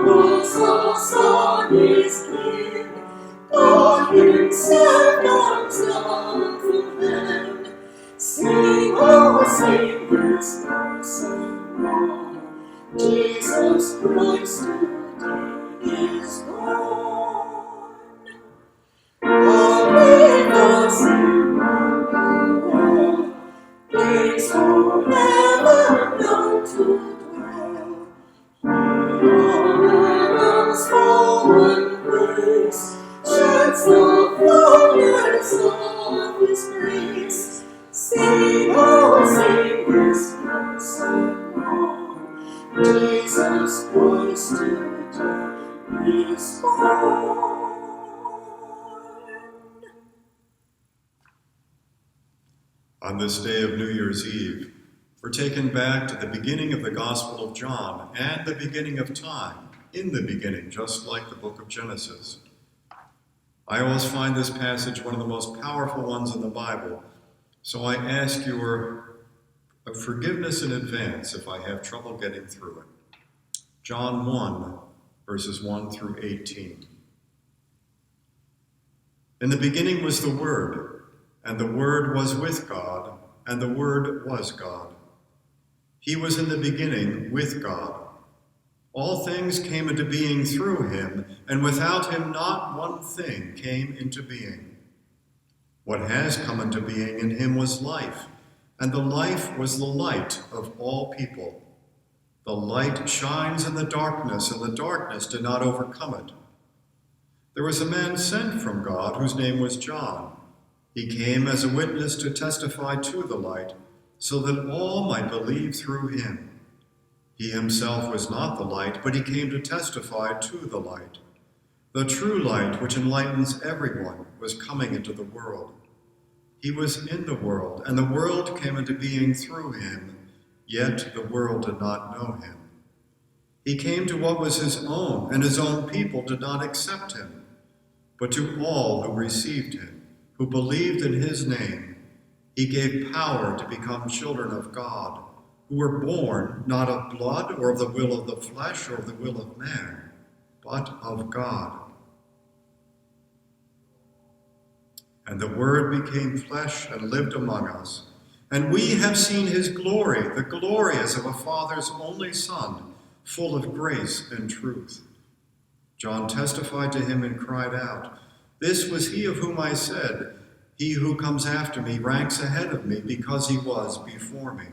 was the Son is King, God Himself comes down from heaven. Sing, oh, sing this blessed song, Jesus Christ today is born. With us in the world, place forever known to dwell. Heaven's fallen grace sheds the fullness of His grace. Sing, oh, sing this blessed song, Jesus Christ today is born. On this day of New Year's Eve, we're taken back to the beginning of the Gospel of John and the beginning of time, in the beginning, just like the book of Genesis. I always find this passage one of the most powerful ones in the Bible, so I ask your forgiveness in advance if I have trouble getting through it. John 1, verses 1 through 18. In the beginning was the Word, and the Word was with God, and the Word was God. He was in the beginning with God. All things came into being through Him, and without Him not one thing came into being. What has come into being in Him was life, and the life was the light of all people. The light shines in the darkness, and the darkness did not overcome it. There was a man sent from God whose name was John. He came as a witness to testify to the light, so that all might believe through him. He himself was not the light, but he came to testify to the light. The true light, which enlightens everyone, was coming into the world. He was in the world, and the world came into being through him, yet the world did not know him. He came to what was his own, and his own people did not accept him. But to all who received him, who believed in his name, he gave power to become children of God, who were born not of blood or of the will of the flesh or of the will of man, but of God. And the Word became flesh and lived among us, and we have seen his glory, the glory as of a Father's only Son, full of grace and truth. John testified to him and cried out, "This was he of whom I said, 'He who comes after me ranks ahead of me because he was before me.'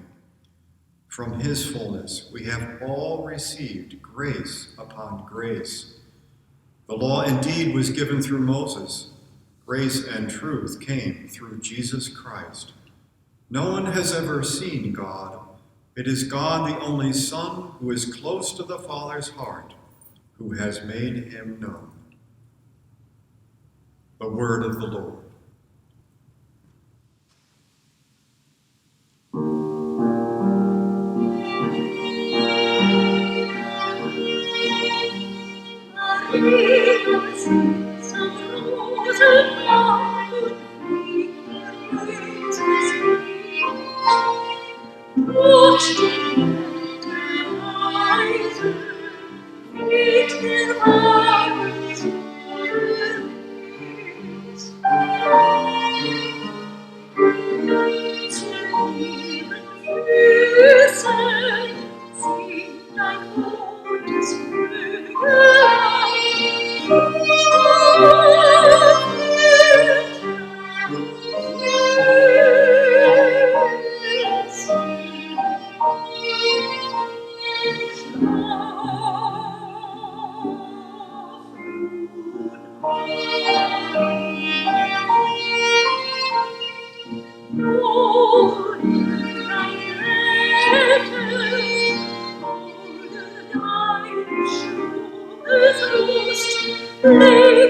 From his fullness we have all received grace upon grace. The law indeed was given through Moses. Grace and truth came through Jesus Christ. No one has ever seen God. It is God, the only Son, who is close to the Father's heart, who has made him known." The word of the Lord. Lay